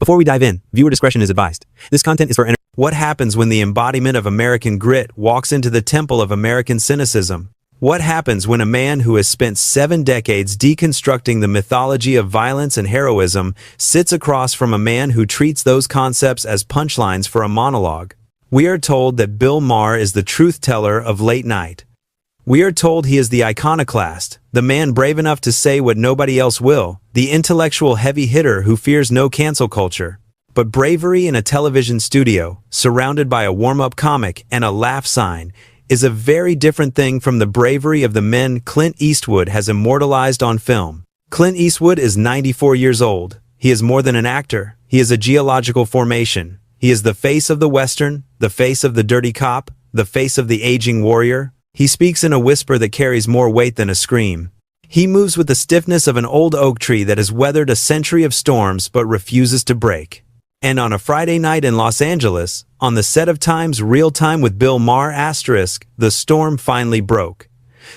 Before we dive in, viewer discretion is advised. This content is for What happens when the embodiment of American grit walks into the temple of American cynicism? What happens when a man who has spent 7 decades deconstructing the mythology of violence and heroism sits across from a man who treats those concepts as punchlines for a monologue? We are told that Bill Maher is the truth teller of late night. We are told he is the iconoclast, the man brave enough to say what nobody else will, the intellectual heavy hitter who fears no cancel culture. But bravery in a television studio, surrounded by a warm-up comic and a laugh sign, is a very different thing from the bravery of the men Clint Eastwood has immortalized on film. Clint Eastwood is 94 years old. He is more than an actor. He is a geological formation. He is the face of the Western, the face of the dirty cop, the face of the aging warrior. He speaks in a whisper that carries more weight than a scream. He moves with the stiffness of an old oak tree that has weathered a century of storms but refuses to break. And on a Friday night in Los Angeles, on the set of Time's Real Time with Bill Maher *, the storm finally broke.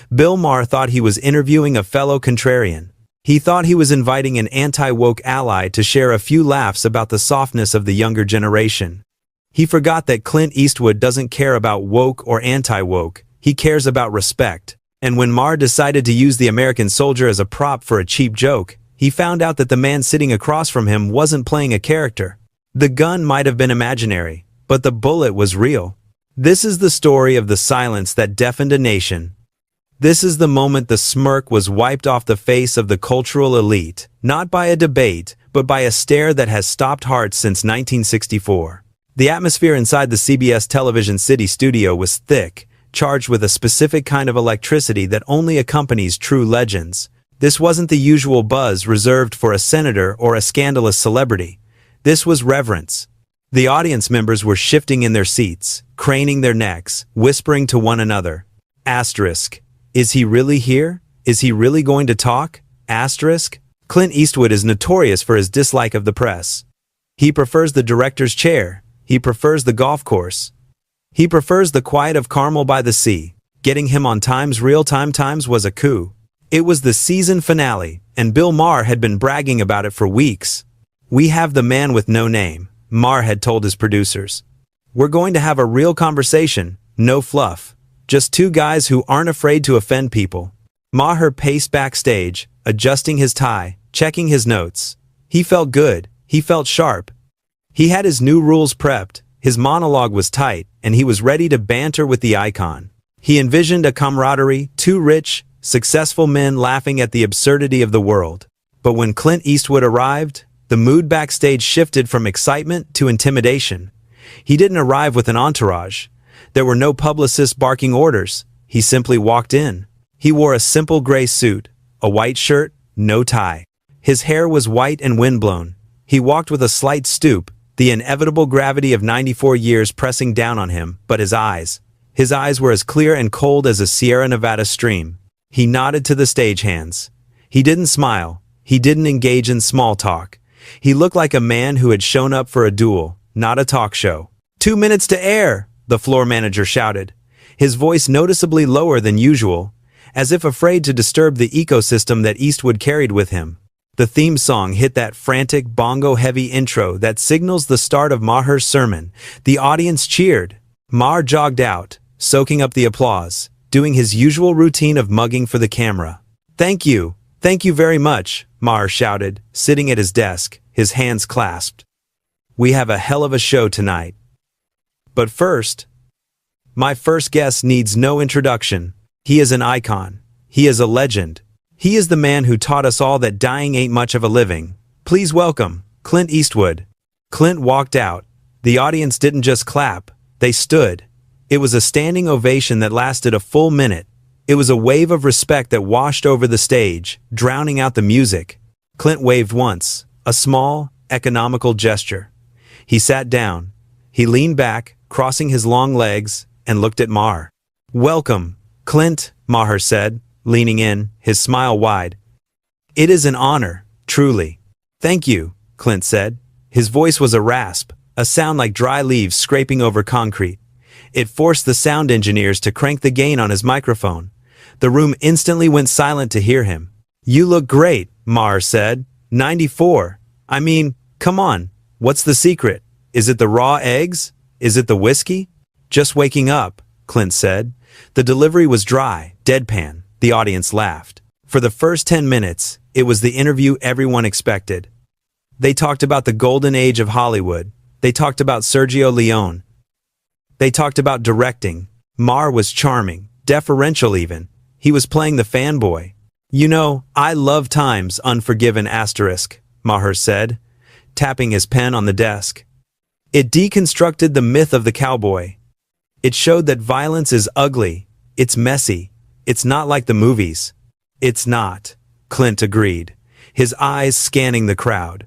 Bill Maher thought he was interviewing a fellow contrarian. He thought he was inviting an anti-woke ally to share a few laughs about the softness of the younger generation. He forgot that Clint Eastwood doesn't care about woke or anti-woke. He cares about respect. And when Maher decided to use the American soldier as a prop for a cheap joke, he found out that the man sitting across from him wasn't playing a character. The gun might have been imaginary, but the bullet was real. This is the story of the silence that deafened a nation. This is the moment the smirk was wiped off the face of the cultural elite, not by a debate, but by a stare that has stopped hearts since 1964. The atmosphere inside the CBS Television City studio was thick, charged with a specific kind of electricity that only accompanies true legends. This wasn't the usual buzz reserved for a senator or a scandalous celebrity. This was reverence. The audience members were shifting in their seats, craning their necks, whispering to one another. Asterisk. Is he really here? Is he really going to talk? Asterisk. Clint Eastwood is notorious for his dislike of the press. He prefers the director's chair. He prefers the golf course. He prefers the quiet of Carmel by the sea. Getting him on Time's Real Time Times was a coup. It was the season finale, and Bill Maher had been bragging about it for weeks. "We have the man with no name," Maher had told his producers. "We're going to have a real conversation, no fluff. Just 2 guys who aren't afraid to offend people." Maher paced backstage, adjusting his tie, checking his notes. He felt good. He felt sharp. He had his new rules prepped. His monologue was tight, and he was ready to banter with the icon. He envisioned a camaraderie, 2 rich, successful men laughing at the absurdity of the world. But when Clint Eastwood arrived, the mood backstage shifted from excitement to intimidation. He didn't arrive with an entourage. There were no publicists barking orders. He simply walked in. He wore a simple gray suit, a white shirt, no tie. His hair was white and windblown. He walked with a slight stoop, the inevitable gravity of 94 years pressing down on him, but his eyes were as clear and cold as a Sierra Nevada stream. He nodded to the stagehands. He didn't smile. He didn't engage in small talk. He looked like a man who had shown up for a duel, not a talk show. 2 minutes to air, the floor manager shouted, his voice noticeably lower than usual, as if afraid to disturb the ecosystem that Eastwood carried with him. The theme song hit that frantic, bongo-heavy intro that signals the start of Maher's sermon. The audience cheered. Maher jogged out, soaking up the applause, doing his usual routine of mugging for the camera. Thank you very much," Maher shouted, sitting at his desk, his hands clasped. "We have a hell of a show tonight. But first, my first guest needs no introduction. He is an icon. He is a legend. He is the man who taught us all that dying ain't much of a living. Please welcome, Clint Eastwood." Clint walked out. The audience didn't just clap, they stood. It was a standing ovation that lasted a full minute. It was a wave of respect that washed over the stage, drowning out the music. Clint waved once, a small, economical gesture. He sat down. He leaned back, crossing his long legs, and looked at Maher. "Welcome, Clint," Maher said, leaning in, his smile wide. "It is an honor, truly." "Thank you," Clint said. His voice was a rasp, a sound like dry leaves scraping over concrete. It forced the sound engineers to crank the gain on his microphone. The room instantly went silent to hear him. "You look great," Maher said. 94. I mean, come on. What's the secret? Is it the raw eggs? Is it the whiskey? Just waking up, Clint said. The delivery was dry, deadpan. The audience laughed. For the first 10 minutes, it was the interview everyone expected. They talked about the golden age of Hollywood. They talked about Sergio Leone. They talked about directing. Maher was charming, deferential even. He was playing the fanboy. You know, I love Times Unforgiven asterisk, Maher said, tapping his pen on the desk. It deconstructed the myth of the cowboy. It showed that violence is ugly. It's messy. It's not like the movies. It's not, Clint agreed, his eyes scanning the crowd.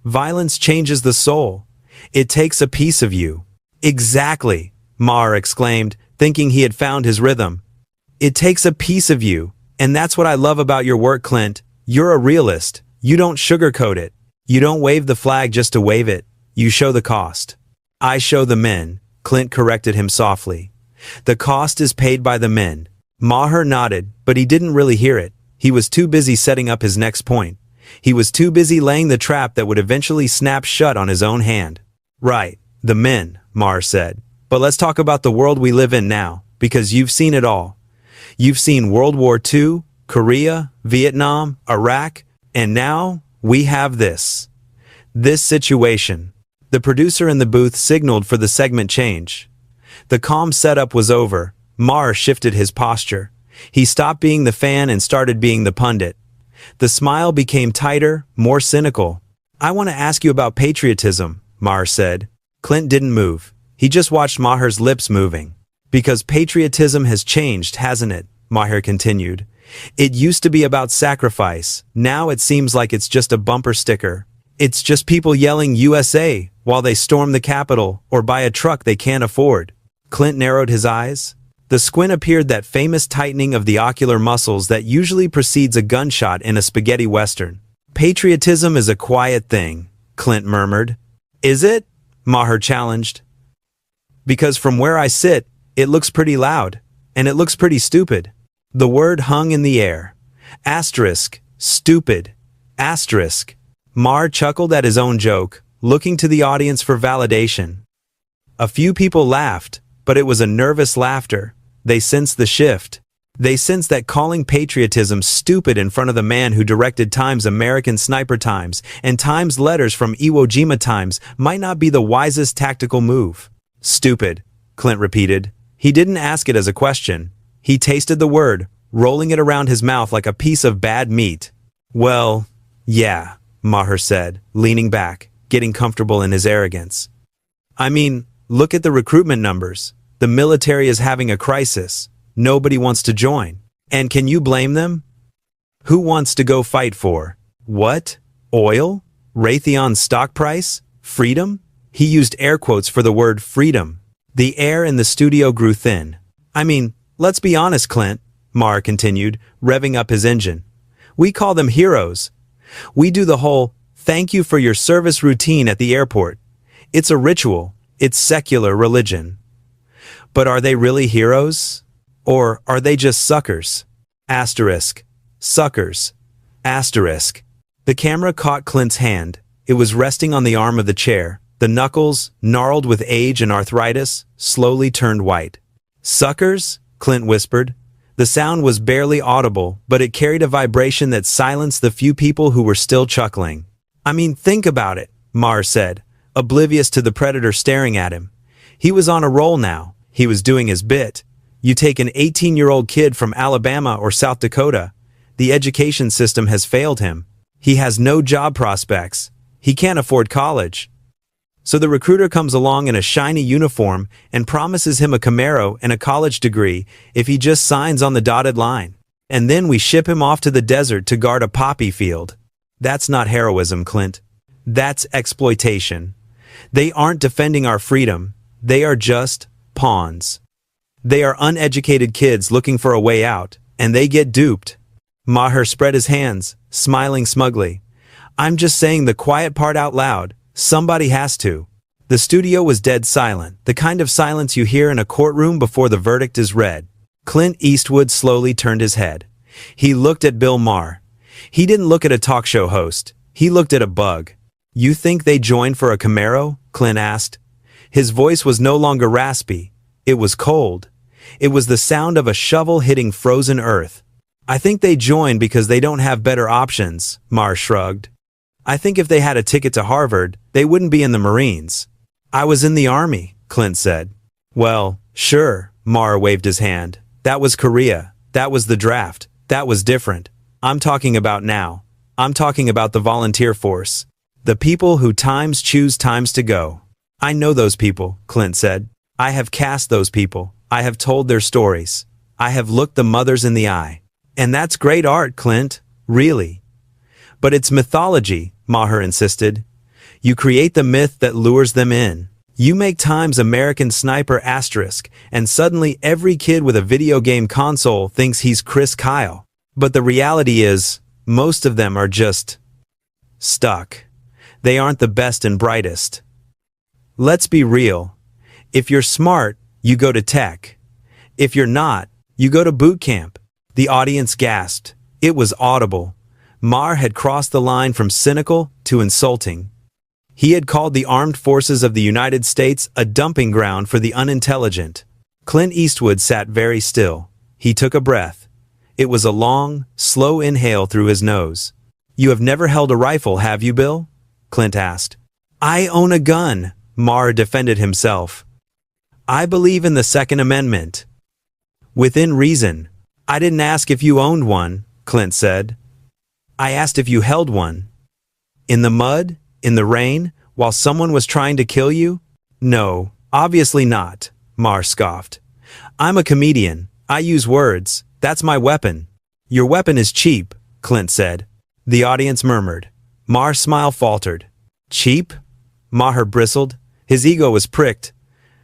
Violence changes the soul. It takes a piece of you. Exactly, Maher exclaimed, thinking he had found his rhythm. It takes a piece of you, and that's what I love about your work, Clint. You're a realist. You don't sugarcoat it. You don't wave the flag just to wave it. You show the cost. I show the men, Clint corrected him softly. The cost is paid by the men. Maher nodded, but he didn't really hear it. He was too busy setting up his next point. He was too busy laying the trap that would eventually snap shut on his own hand. Right, the men, Maher said. But let's talk about the world we live in now, because you've seen it all. You've seen World War II, Korea, Vietnam, Iraq, and now we have this. This situation. The producer in the booth signaled for the segment change. The calm setup was over. Maher shifted his posture. He stopped being the fan and started being the pundit. The smile became tighter, more cynical. I want to ask you about patriotism, Maher said. Clint didn't move. He just watched Maher's lips moving. Because patriotism has changed, hasn't it? Maher continued. It used to be about sacrifice. Now it seems like it's just a bumper sticker. It's just people yelling USA while they storm the Capitol or buy a truck they can't afford. Clint narrowed his eyes. The squint appeared, that famous tightening of the ocular muscles that usually precedes a gunshot in a spaghetti western. Patriotism is a quiet thing, Clint murmured. Is it? Maher challenged. Because from where I sit, it looks pretty loud, and it looks pretty stupid. The word hung in the air. Asterisk, stupid, asterisk. Maher chuckled at his own joke, looking to the audience for validation. A few people laughed, but it was a nervous laughter. They sensed the shift. They sensed that calling patriotism stupid in front of the man who directed Times American Sniper Times and Times Letters from Iwo Jima Times might not be the wisest tactical move. Stupid, Clint repeated. He didn't ask it as a question. He tasted the word, rolling it around his mouth like a piece of bad meat. Well, yeah, Maher said, leaning back, getting comfortable in his arrogance. I mean, look at the recruitment numbers. The military is having a crisis. Nobody wants to join. And can you blame them? Who wants to go fight for? What? Oil? Raytheon's stock price? Freedom? He used air quotes for the word freedom. The air in the studio grew thin. I mean, let's be honest, Clint, Maher continued, revving up his engine. We call them heroes. We do the whole thank you for your service routine at the airport. It's a ritual. It's secular religion. But are they really heroes? Or are they just suckers? Asterisk. Suckers. Asterisk. The camera caught Clint's hand. It was resting on the arm of the chair. The knuckles, gnarled with age and arthritis, slowly turned white. Suckers? Clint whispered. The sound was barely audible, but it carried a vibration that silenced the few people who were still chuckling. I mean, think about it, Maher said, oblivious to the predator staring at him. He was on a roll now. He was doing his bit. You take an 18-year-old kid from Alabama or South Dakota. The education system has failed him. He has no job prospects. He can't afford college. So the recruiter comes along in a shiny uniform and promises him a Camaro and a college degree if he just signs on the dotted line. And then we ship him off to the desert to guard a poppy field. That's not heroism, Clint. That's exploitation. They aren't defending our freedom. They are just pawns. They are uneducated kids looking for a way out, and they get duped. Maher spread his hands, smiling smugly. I'm just saying the quiet part out loud. Somebody has to. The studio was dead silent, the kind of silence you hear in a courtroom before the verdict is read. Clint Eastwood slowly turned his head. He looked at Bill Maher. He didn't look at a talk show host. He looked at a bug. You think they joined for a Camaro? Clint asked. His voice was no longer raspy. It was cold. It was the sound of a shovel hitting frozen earth. I think they joined because they don't have better options, Maher shrugged. I think if they had a ticket to Harvard, they wouldn't be in the Marines. I was in the Army, Clint said. Well, sure, Maher waved his hand. That was Korea. That was the draft. That was different. I'm talking about now. I'm talking about the volunteer force. The people who times choose times to go. I know those people, Clint said. I have cast those people. I have told their stories. I have looked the mothers in the eye. And that's great art, Clint. Really. But it's mythology, Maher insisted. You create the myth that lures them in. You make Time's American Sniper asterisk, and suddenly every kid with a video game console thinks he's Chris Kyle. But the reality is, most of them are just stuck. They aren't the best and brightest. Let's be real. If you're smart, you go to tech. If you're not, you go to boot camp. The audience gasped. It was audible. Maher had crossed the line from cynical to insulting. He had called the armed forces of the United States a dumping ground for the unintelligent. Clint Eastwood sat very still. He took a breath. It was a long, slow inhale through his nose. You have never held a rifle, have you, Bill? Clint asked. I own a gun, Maher defended himself. I believe in the Second Amendment. Within reason. I didn't ask if you owned one, Clint said. I asked if you held one. In the mud? In the rain? While someone was trying to kill you? No, obviously not, Maher scoffed. I'm a comedian. I use words. That's my weapon. Your weapon is cheap, Clint said. The audience murmured. Maher's smile faltered. Cheap? Maher bristled. His ego was pricked.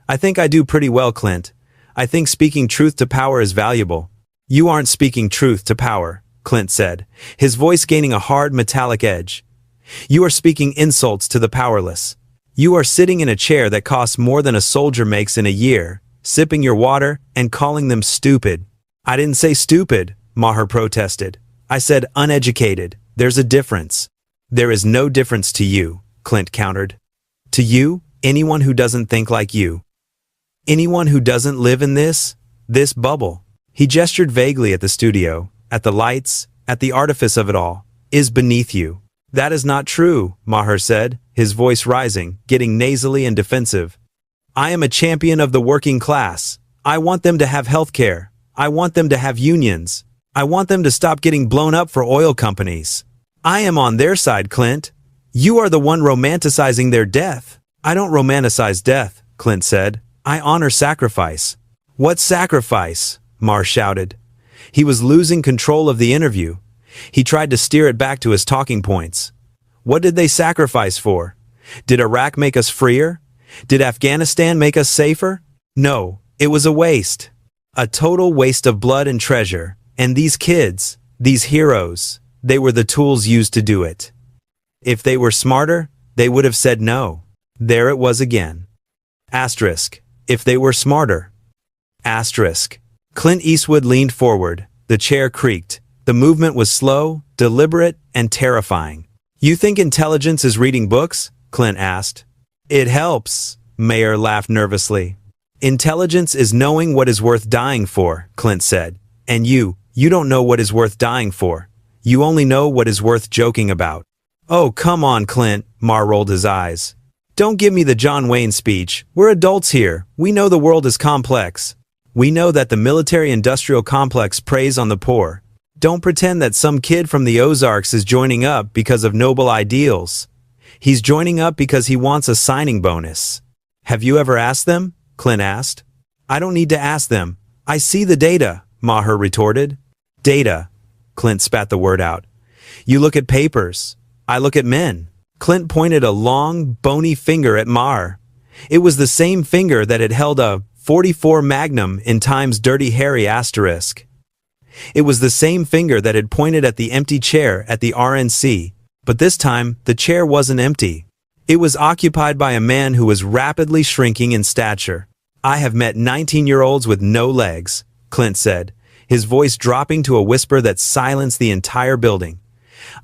I think I do pretty well, Clint. I think speaking truth to power is valuable. You aren't speaking truth to power, Clint said, his voice gaining a hard metallic edge. You are speaking insults to the powerless. You are sitting in a chair that costs more than a soldier makes in a year, sipping your water and calling them stupid. I didn't say stupid, Maher protested. I said uneducated. There's a difference. There is no difference to you, Clint countered. To you, anyone who doesn't think like you. Anyone who doesn't live in this bubble. He gestured vaguely at the studio, at the lights, at the artifice of it all, is beneath you. That is not true, Maher said, his voice rising, getting nasally and defensive. I am a champion of the working class. I want them to have health care. I want them to have unions. I want them to stop getting blown up for oil companies. I am on their side, Clint. You are the one romanticizing their death. I don't romanticize death, Clint said. I honor sacrifice. What sacrifice? Maher shouted. He was losing control of the interview. He tried to steer it back to his talking points. What did they sacrifice for? Did Iraq make us freer? Did Afghanistan make us safer? No, it was a waste. A total waste of blood and treasure. And these kids, these heroes, they were the tools used to do it. If they were smarter, they would have said no. There it was again. Asterisk. If they were smarter. Asterisk. Clint Eastwood leaned forward. The chair creaked. The movement was slow, deliberate, and terrifying. You think intelligence is reading books? Clint asked. It helps, Maher laughed nervously. Intelligence is knowing what is worth dying for, Clint said. And you don't know what is worth dying for. You only know what is worth joking about. Oh, come on, Clint, Maher rolled his eyes. Don't give me the John Wayne speech. We're adults here. We know the world is complex. We know that the military-industrial complex preys on the poor. Don't pretend that some kid from the Ozarks is joining up because of noble ideals. He's joining up because he wants a signing bonus. Have you ever asked them? Clint asked. I don't need to ask them. I see the data, Maher retorted. Data. Clint spat the word out. You look at papers. I look at men. Clint pointed a long, bony finger at Maher. It was the same finger that had held a .44 Magnum in Time's Dirty Harry asterisk. It was the same finger that had pointed at the empty chair at the RNC, but this time the chair wasn't empty. It was occupied by a man who was rapidly shrinking in stature. I have met 19-year-olds with no legs, Clint said, his voice dropping to a whisper that silenced the entire building.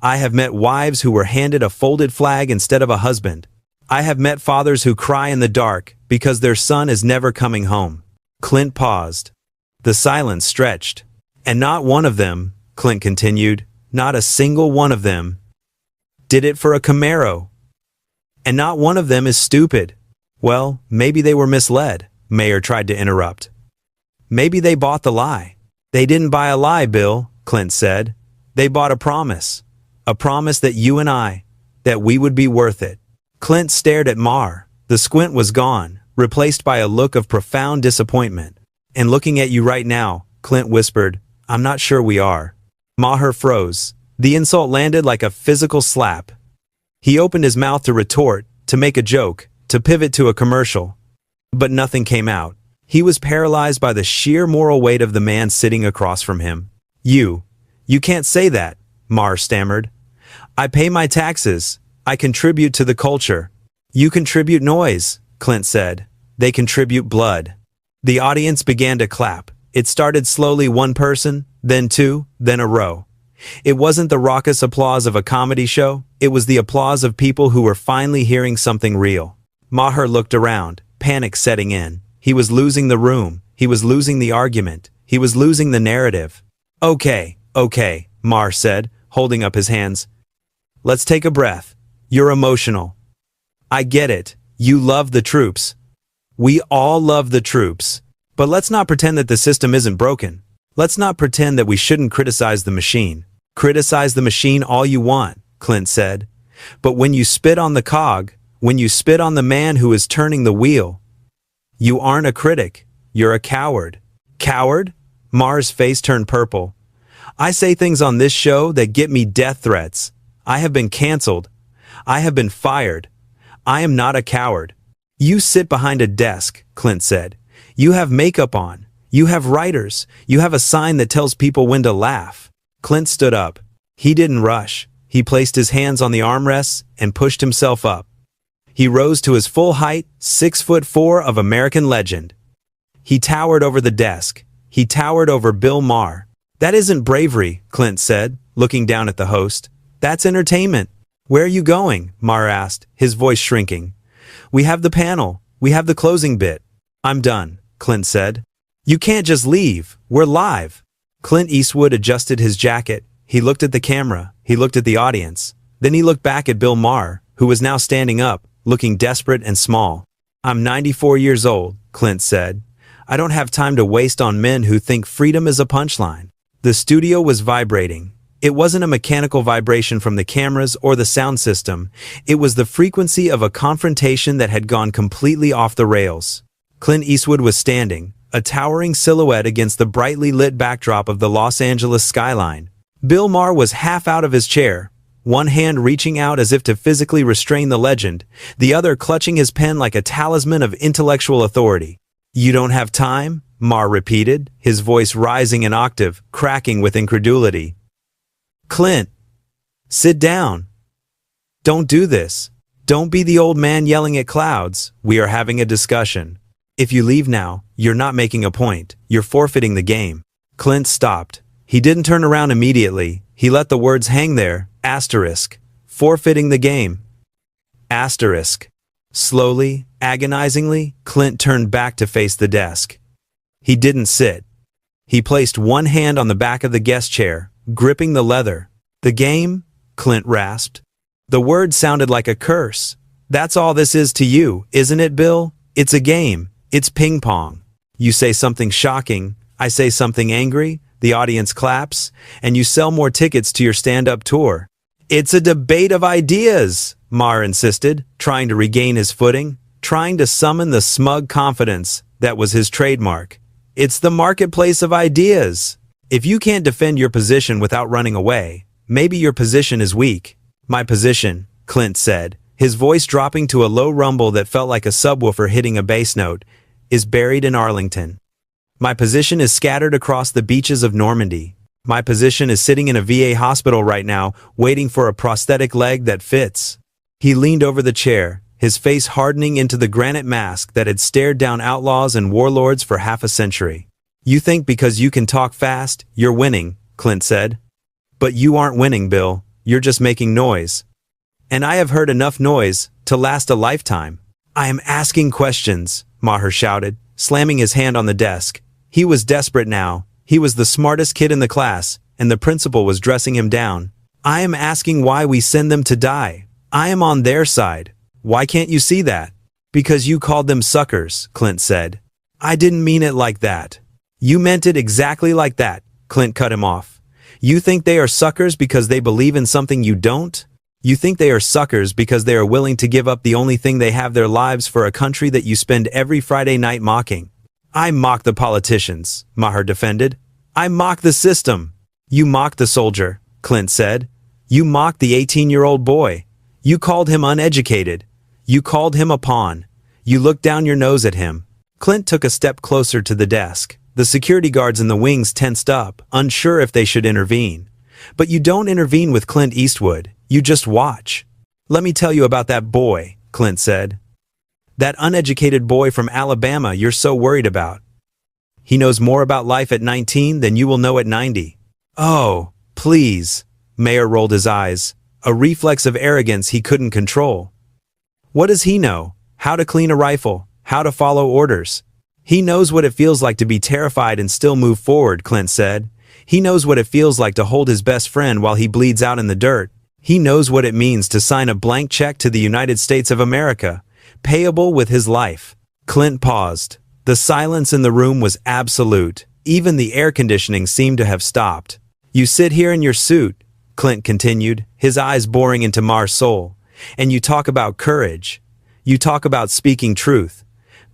I have met wives who were handed a folded flag instead of a husband. I have met fathers who cry in the dark because their son is never coming home. Clint paused. The silence stretched. And not one of them, Clint continued, not a single one of them, did it for a Camaro. And not one of them is stupid. Well, maybe they were misled, Maher tried to interrupt. Maybe they bought the lie. They didn't buy a lie, Bill, Clint said. They bought a promise. A promise that you and I, that we would be worth it. Clint stared at Maher. The squint was gone, replaced by a look of profound disappointment. And looking at you right now, Clint whispered, I'm not sure we are. Maher froze. The insult landed like a physical slap. He opened his mouth to retort, to make a joke, to pivot to a commercial. But nothing came out. He was paralyzed by the sheer moral weight of the man sitting across from him. You can't say that, Maher stammered. I pay my taxes. I contribute to the culture. You contribute noise, Clint said. They contribute blood. The audience began to clap. It started slowly, one person, then two, then a row. It wasn't the raucous applause of a comedy show. It was the applause of people who were finally hearing something real. Maher looked around, panic setting in. He was losing the room. He was losing the argument. He was losing the narrative. Okay, Maher said, holding up his hands. Let's take a breath. You're emotional. I get it. You love the troops. We all love the troops. But let's not pretend that the system isn't broken. Let's not pretend that we shouldn't criticize the machine. Criticize the machine all you want, Clint said. But when you spit on the cog, when you spit on the man who is turning the wheel, you aren't a critic. You're a coward. Coward? Maher's face turned purple. I say things on this show that get me death threats. I have been canceled. I have been fired. I am not a coward. You sit behind a desk, Clint said. You have makeup on. You have writers. You have a sign that tells people when to laugh. Clint stood up. He didn't rush. He placed his hands on the armrests and pushed himself up. He rose to his full height, 6'4" of American legend. He towered over the desk. He towered over Bill Maher. That isn't bravery, Clint said, looking down at the host. That's entertainment. Where are you going? Maher asked, his voice shrinking. We have the panel. We have the closing bit. I'm done, Clint said. You can't just leave. We're live. Clint Eastwood adjusted his jacket. He looked at the camera. He looked at the audience. Then he looked back at Bill Maher, who was now standing up, looking desperate and small. I'm 94 years old, Clint said. I don't have time to waste on men who think freedom is a punchline. The studio was vibrating. It wasn't a mechanical vibration from the cameras or the sound system. It was the frequency of a confrontation that had gone completely off the rails. Clint Eastwood was standing, a towering silhouette against the brightly lit backdrop of the Los Angeles skyline. Bill Maher was half out of his chair, one hand reaching out as if to physically restrain the legend, the other clutching his pen like a talisman of intellectual authority. You don't have time? Maher repeated, his voice rising an octave, cracking with incredulity. Clint, sit down. Don't do this. Don't be the old man yelling at clouds. We are having a discussion. If you leave now, you're not making a point. You're forfeiting the game. Clint stopped. He didn't turn around immediately. He let the words hang there. Asterisk. Forfeiting the game. Asterisk. Slowly, agonizingly, Clint turned back to face the desk. He didn't sit. He placed one hand on the back of the guest chair, gripping the leather. The game? Clint rasped. The word sounded like a curse. That's all this is to you, isn't it, Bill? It's a game. It's ping pong. You say something shocking, I say something angry, the audience claps, and you sell more tickets to your stand-up tour. It's a debate of ideas, Maher insisted, trying to regain his footing, trying to summon the smug confidence that was his trademark. It's the marketplace of ideas. If you can't defend your position without running away, maybe your position is weak. My position, Clint said, his voice dropping to a low rumble that felt like a subwoofer hitting a bass note, is buried in Arlington. My position is scattered across the beaches of Normandy. My position is sitting in a VA hospital right now, waiting for a prosthetic leg that fits. He leaned over the chair, his face hardening into the granite mask that had stared down outlaws and warlords for half a century. You think because you can talk fast, you're winning, Clint said. But you aren't winning, Bill. you're just making noise. And I have heard enough noise to last a lifetime. I am asking questions, Maher shouted, slamming his hand on the desk. He was desperate now. He was the smartest kid in the class, and the principal was dressing him down. I am asking why we send them to die. I am on their side. Why can't you see that? Because you called them suckers, Clint said. I didn't mean it like that. You meant it exactly like that, Clint cut him off. You think they are suckers because they believe in something you don't? You think they are suckers because they are willing to give up the only thing they have, their lives, for a country that you spend every Friday night mocking. I mock the politicians, Maher defended. I mock the system. You mock the soldier, Clint said. You mocked the 18-year-old boy. You called him uneducated. You called him a pawn. You looked down your nose at him. Clint took a step closer to the desk. The security guards in the wings tensed up, unsure if they should intervene. But you don't intervene with Clint Eastwood. You just watch. Let me tell you about that boy, Clint said. That uneducated boy from Alabama you're so worried about. He knows more about life at 19 than you will know at 90. Oh, please. Maher rolled his eyes, a reflex of arrogance he couldn't control. What does he know? How to clean a rifle, how to follow orders. He knows what it feels like to be terrified and still move forward, Clint said. He knows what it feels like to hold his best friend while he bleeds out in the dirt. He knows what it means to sign a blank check to the United States of America, payable with his life. Clint paused. The silence in the room was absolute. Even the air conditioning seemed to have stopped. You sit here in your suit, Clint continued, his eyes boring into Maher's soul, and you talk about courage. You talk about speaking truth.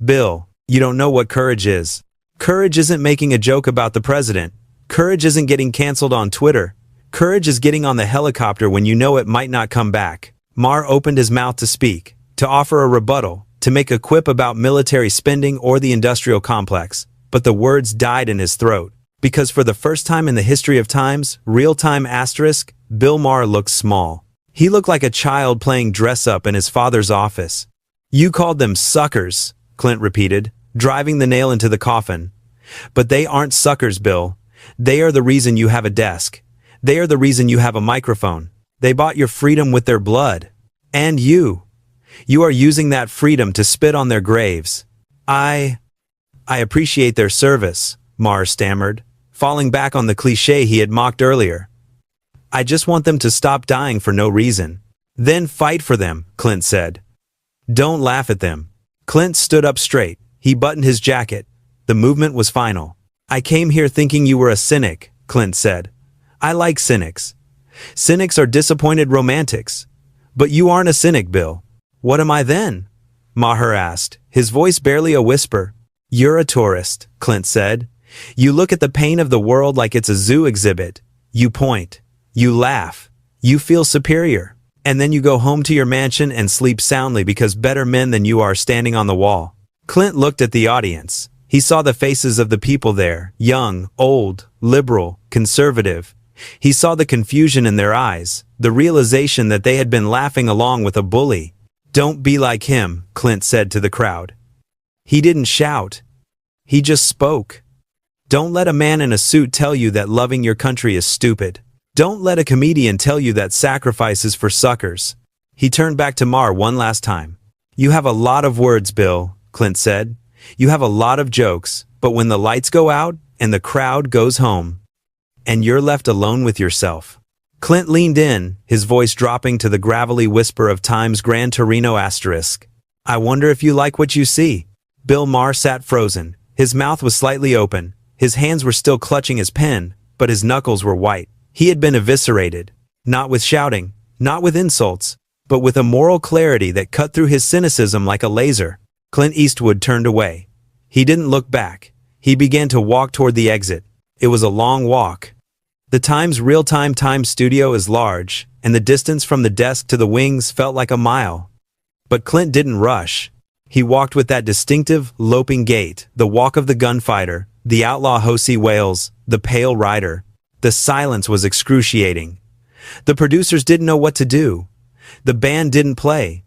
Bill, you don't know what courage is. Courage isn't making a joke about the president. Courage isn't getting canceled on Twitter. Courage is getting on the helicopter when you know it might not come back. Maher opened his mouth to speak, to offer a rebuttal, to make a quip about military spending or the industrial complex, but the words died in his throat. Because for the first time in the history of times, real-time asterisk, Bill Maher looked small. He looked like a child playing dress-up in his father's office. You called them suckers, Clint repeated, driving the nail into the coffin. But they aren't suckers, Bill. They are the reason you have a desk. They are the reason you have a microphone. They bought your freedom with their blood. And you. You are using that freedom to spit on their graves. I appreciate their service, Maher stammered, falling back on the cliché he had mocked earlier. I just want them to stop dying for no reason. Then fight for them, Clint said. Don't laugh at them. Clint stood up straight. He buttoned his jacket. The movement was final. I came here thinking you were a cynic, Clint said. I like cynics. Cynics are disappointed romantics. But you aren't a cynic, Bill. What am I then? Maher asked, his voice barely a whisper. You're a tourist, Clint said. You look at the pain of the world like it's a zoo exhibit. You point. You laugh. You feel superior. And then you go home to your mansion and sleep soundly because better men than you are standing on the wall. Clint looked at the audience. He saw the faces of the people there, young, old, liberal, conservative. He saw the confusion in their eyes, the realization that they had been laughing along with a bully. Don't be like him, Clint said to the crowd. He didn't shout. He just spoke. Don't let a man in a suit tell you that loving your country is stupid. Don't let a comedian tell you that sacrifice is for suckers. He turned back to Maher one last time. You have a lot of words, Bill, Clint said. You have a lot of jokes, but when the lights go out and the crowd goes home, and you're left alone with yourself. Clint leaned in, his voice dropping to the gravelly whisper of time's Gran Torino asterisk. I wonder if you like what you see. Bill Maher sat frozen. His mouth was slightly open. His hands were still clutching his pen, but his knuckles were white. He had been eviscerated. Not with shouting, not with insults, but with a moral clarity that cut through his cynicism like a laser. Clint Eastwood turned away. He didn't look back. He began to walk toward the exit. It was a long walk. The Times real-time time studio is large, and the distance from the desk to the wings felt like a mile. But Clint didn't rush. He walked with that distinctive, loping gait, the walk of the gunfighter, the outlaw Hosea Wales, the pale rider. The silence was excruciating. The producers didn't know what to do. The band didn't play.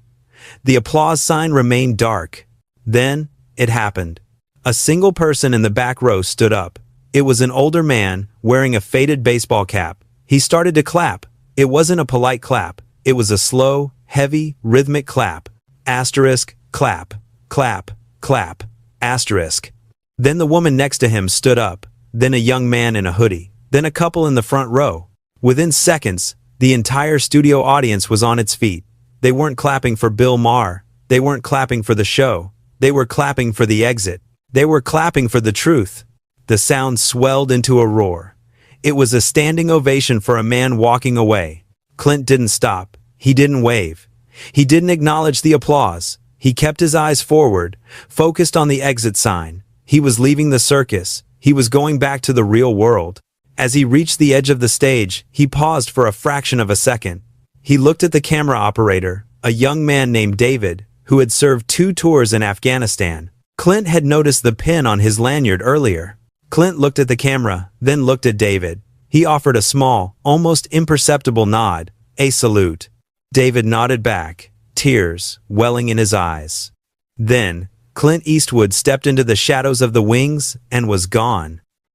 The applause sign remained dark. Then, it happened. A single person in the back row stood up. It was an older man, wearing a faded baseball cap. He started to clap, It wasn't a polite clap. It was a slow, heavy, rhythmic clap. Asterisk, clap, clap, clap, asterisk. Then the woman next to him stood up, then a young man in a hoodie, then a couple in the front row. Within seconds, the entire studio audience was on its feet. They weren't clapping for Bill Maher. They weren't clapping for the show. They were clapping for the exit. They were clapping for the truth. The sound swelled into a roar. It was a standing ovation for a man walking away. Clint didn't stop. He didn't wave. He didn't acknowledge the applause. He kept his eyes forward, focused on the exit sign. He was leaving the circus. He was going back to the real world. As he reached the edge of the stage, he paused for a fraction of a second. He looked at the camera operator, a young man named David, who had served 2 tours in Afghanistan. Clint had noticed the pin on his lanyard earlier. Clint looked at the camera, then looked at David. He offered a small, almost imperceptible nod, a salute. David nodded back, tears welling in his eyes. Then, Clint Eastwood stepped into the shadows of the wings and was gone.